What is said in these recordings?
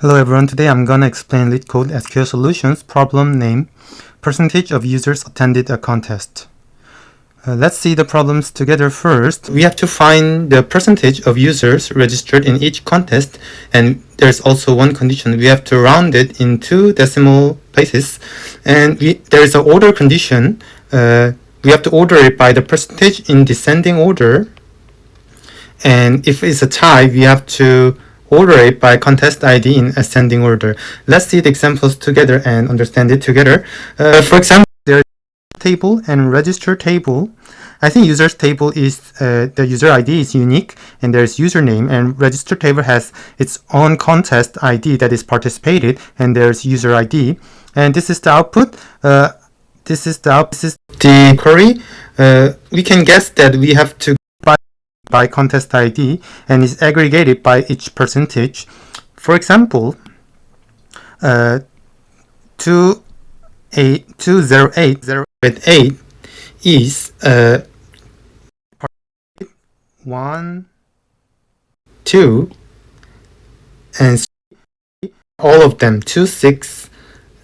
Hello everyone, today I'm gonna explain LeetCode SQL Solutions problem name percentage of users attended a contest. Let's see the problems together first. We have to find the percentage of users registered in each contest, and there's also one condition. We have to round it in 2 decimal places, and there is an order condition. We have to order it by the percentage in descending order, and if it's a tie, we have to order it by contest ID in ascending order. Let's see the examples together and understand it together. For example, there's table and register table. I think users table is the user ID is unique, and there's username, and register table has its own contest ID that is participated, and there's user ID, and this is the output. This is the query. We can guess that we have to by contest ID, and is aggregated by each percentage. For example, 208 is 1, 2, and 3, all of them 2, 6,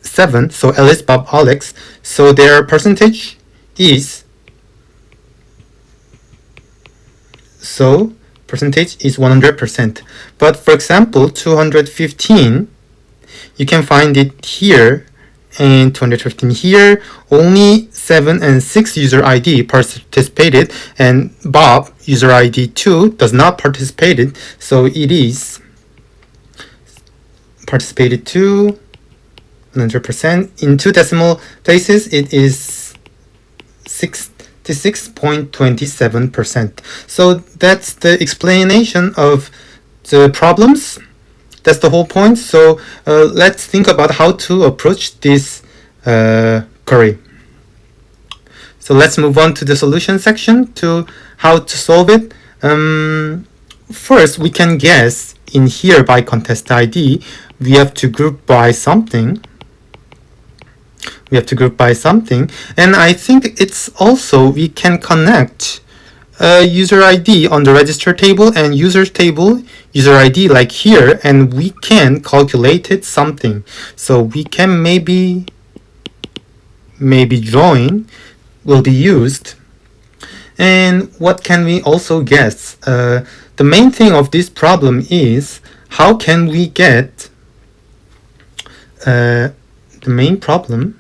7. So Alice, Bob, Alex. So their percentage is percentage is 100%. But for example, 215, you can find it here, and 215 here. Only 7 and 6 user ID participated, and Bob user ID 2 does not participate. So it is participated 2, 100%. In 2 decimal places, it is 66.27%. So that's the explanation of the problems. That's the whole point. So let's think about how to approach this query. So let's move on to the solution section to how to solve it. First, we can guess in here by contest ID. We have to group by something. And I think it's also we can connect user ID on the register table and users table user ID like here, and we can calculate it something. So we can maybe join will be used. And what can we also guess? The main thing of this problem is how can we get the main problem.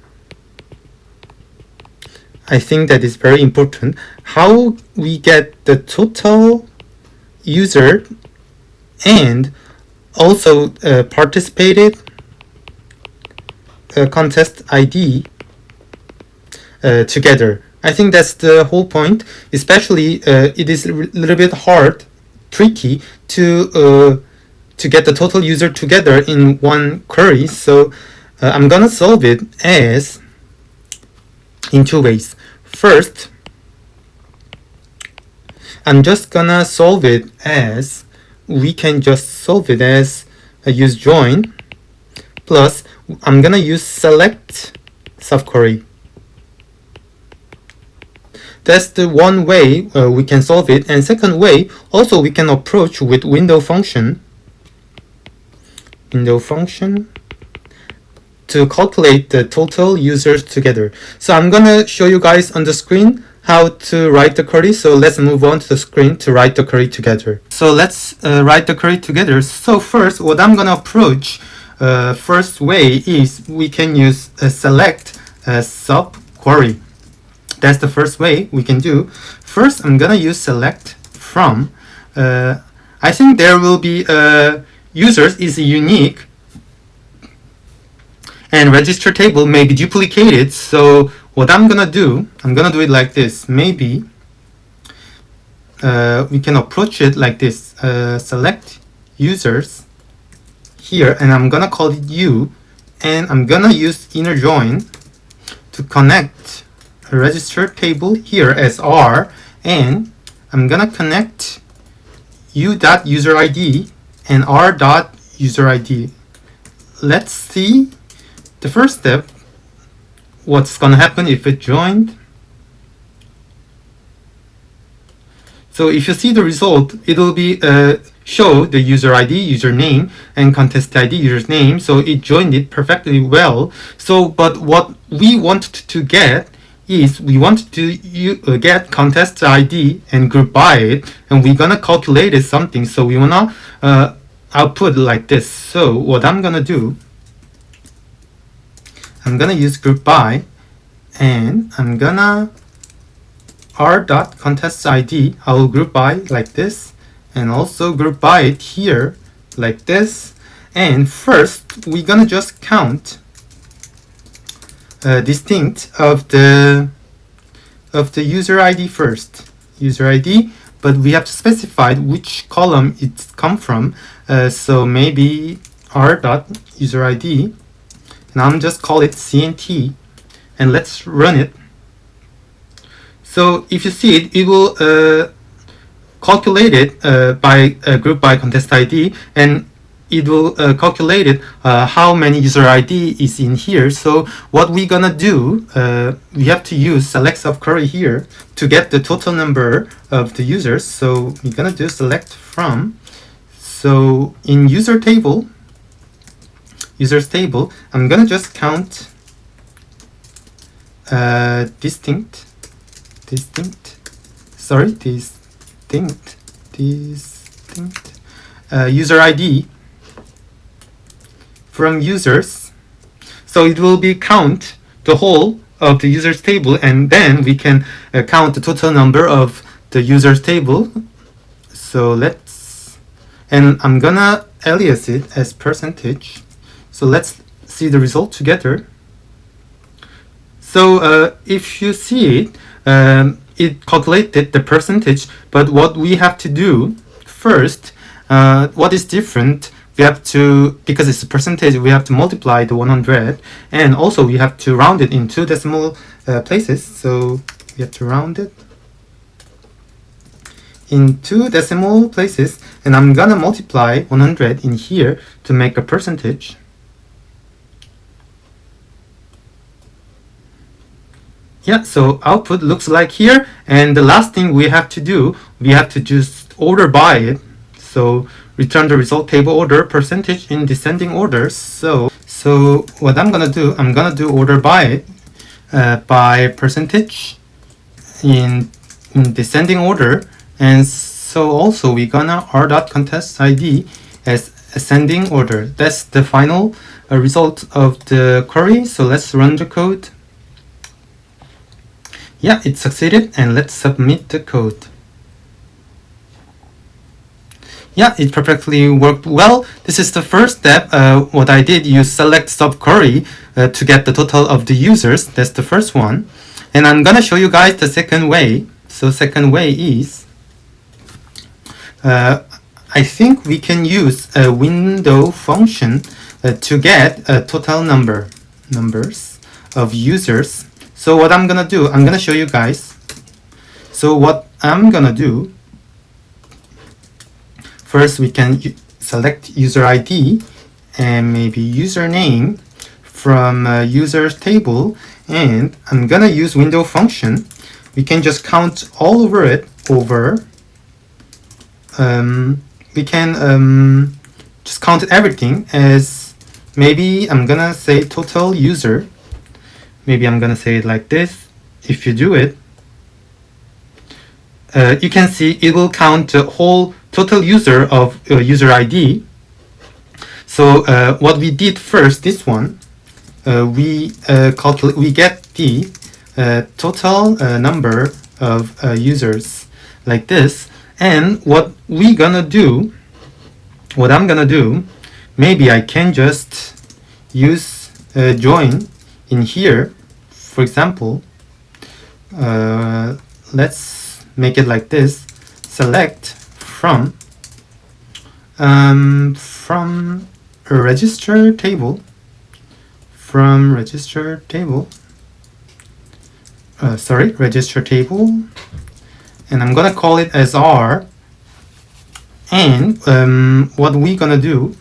I think that is very important. How we get the total user and also participated contest ID together. I think that's the whole point. Especially it is a little bit tricky to get the total user together in one query. So I'm gonna solve it as in 2 ways. First, I'm just gonna solve it as use join plus I'm gonna use select subquery. That's the one way we can solve it. And second way, also we can approach with window function to calculate the total users together. So I'm gonna show you guys on the screen how to write the query. So let's move on to the screen to write the query together. So let's write the query together. So first, what I'm gonna approach first way is we can use a select subquery. That's the first way we can do. First, I'm gonna use select from. I think there will be users is unique, and register table may be duplicated. So what I'm gonna do it like this. Maybe we can approach it like this. Select users here, and I'm gonna call it U, and I'm gonna use inner join to connect a register table here as R, and I'm gonna connect U.userID and R.userID. Let's see the first step, what's gonna happen if it joined. So if you see the result, it will be show the user ID, username, and contest ID, user's name. So it joined it perfectly well. So, but what we wanted to get is we want to get contest ID and group by it, and we're gonna calculate it something. So we wanna output like this. So what I'm gonna do, I'm gonna use group by, and I'm gonna r.contestID, I will group by like this, and also group by it here like this. And first we're gonna just count distinct of the user ID first, user ID, but we have to specify which column it's come from. So maybe r.userid, and I'm just call it CNT, and let's run it. So if you see it, it will calculate it by group by contest ID, and it will calculate it how many user ID is in here. So what we're gonna do, we have to use select subquery here to get the total number of the users. So we're gonna do select from. So in users table, I'm gonna just count distinct user ID from users. So it will be count the whole of the users table, and then we can count the total number of the users table. So and I'm gonna alias it as percentage. So let's see the result together. So if you see it, it calculated the percentage, but what we have to do first, what is different, we have to, because it's a percentage, we have to multiply the 100, and also we have to round it in 2 decimal places. So we have to round it in 2 decimal places, and I'm gonna multiply 100 in here to make a percentage. Yeah, so output looks like here, and the last thing we have to do, we have to just order by it. So return the result table order percentage in descending order. So what I'm gonna do, I'm gonna do order by it by percentage in descending order, and so also we're gonna r.contestID as ascending order. That's the final result of the query. So let's run the code. Yeah, it succeeded, and let's submit the code. Yeah, it perfectly worked well. This is the first step. What I did, you select subquery to get the total of the users. That's the first one. And I'm gonna show you guys the second way. So second way is, I think we can use a window function to get a total numbers of users. So what I'm gonna do, I'm gonna show you guys. So what I'm gonna do, first we can select user ID and maybe username from users table, and I'm gonna use window function. We can just count all over it over. We can just count everything as, maybe I'm gonna say total user. Maybe I'm gonna say it like this. If you do it, you can see it will count the whole total user of user ID. So what we did first, this one, we get the total number of users like this. And what I'm gonna do, maybe I can just use join in here. For example, let's make it like this. Select from a register table. Register table, and I'm gonna call it as R. And what we're gonna do,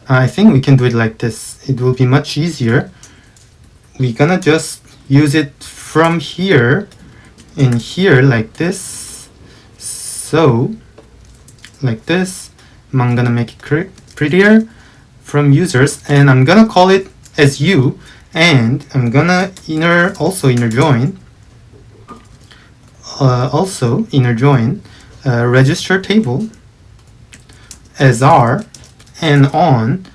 I think we can do it like this. It will be much easier. We're gonna just use it from here in here like this. So like this. I'm gonna make it prettier from users, and I'm gonna call it as U, and I'm gonna also inner join register table as R, and on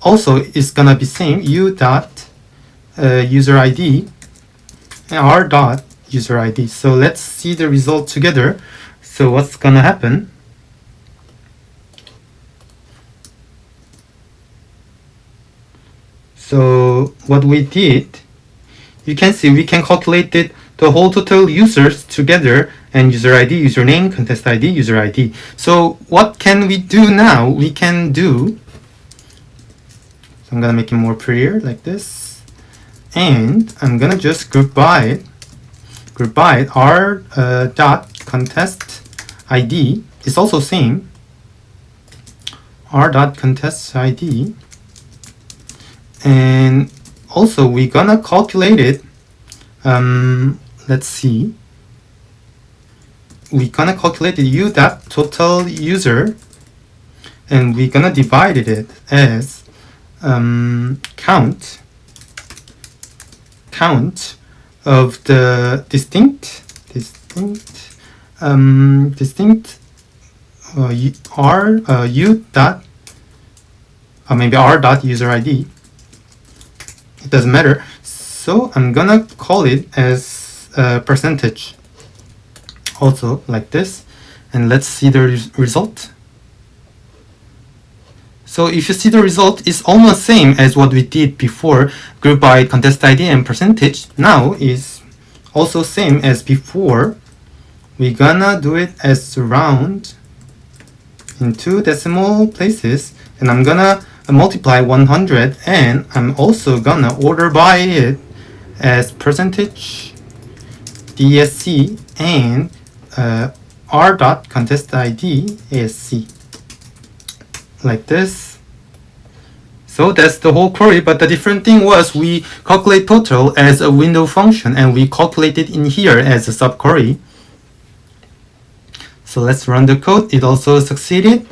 also is gonna be same U dot user ID and R dot user ID. So let's see the result together. So what's gonna happen? So what we did, you can see we can calculate the whole total users together, and user ID, username, contest ID, user ID. So what can we do now? We can do, so I'm gonna make it more prettier like this, and I'm gonna just group by it. R dot contest ID is also same. R dot contest ID, and also we're gonna calculate it. Let's see. We're gonna calculate the U dot total user, and we're gonna divide it as count of the distinct U dot, or maybe R dot user ID. It doesn't matter. So I'm gonna call it as percentage, also like this, and let's see the result. So if you see the result, it's almost same as what we did before. Group by contest ID and percentage now is also same as before. We're gonna do it as round in 2 decimal places, and I'm gonna multiply 100, and I'm also gonna order by it as percentage DSC and R dot contest ID ASC, like this. So that's the whole query, but the different thing was we calculate total as a window function, and we calculate it in here as a subquery. So let's run the code. It also succeeded,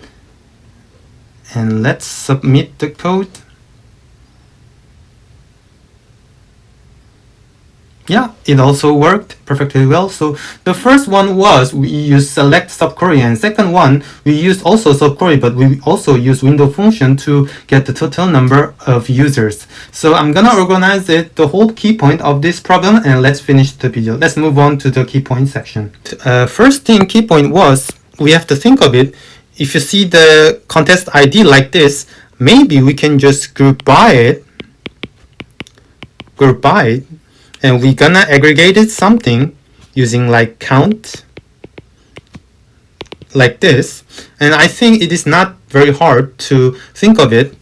and let's submit the code. Yeah, it also worked perfectly well. So the first one was we used select subquery, and second one we used also subquery, but we also use window function to get the total number of users. So I'm gonna organize it, the whole key point of this problem, and let's finish the video. Let's move on to the key point section. First thing, key point was, we have to think of it. If you see the contest ID like this, maybe we can just group by it, and we're gonna aggregate it something using like count, like this. And I think it is not very hard to think of it,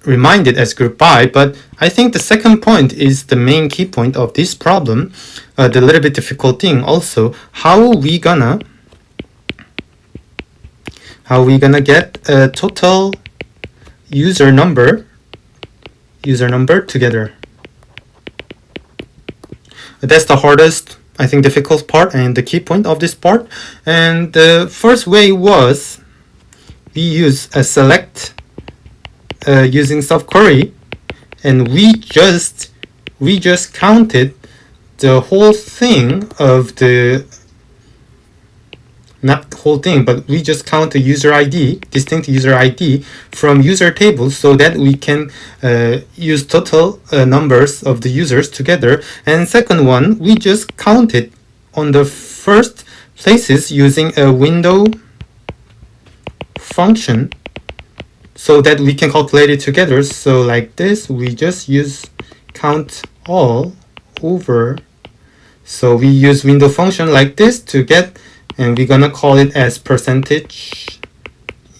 remind it as group by, but I think the second point is the main key point of this problem. The little bit difficult thing also, how we gonna get a total user number together. That's the hardest, I think, difficult part and the key point of this part. And the first way was we use a select using subquery, and we just counted the whole thing of the, not the whole thing, but we just count the user ID, distinct user ID from user table, so that we can use total numbers of the users together. And second one, we just counted on the first places using a window function, so that we can calculate it together. So like this, we just use count all over. So we use window function like this to get, and we're gonna call it as percentage.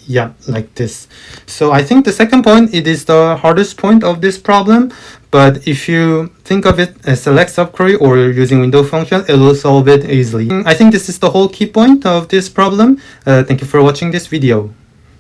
Yeah, like this. So I think the second point, it is the hardest point of this problem, but if you think of it as select subquery or using window function, it will solve it easily. I think this is the whole key point of this problem. Thank you for watching this video.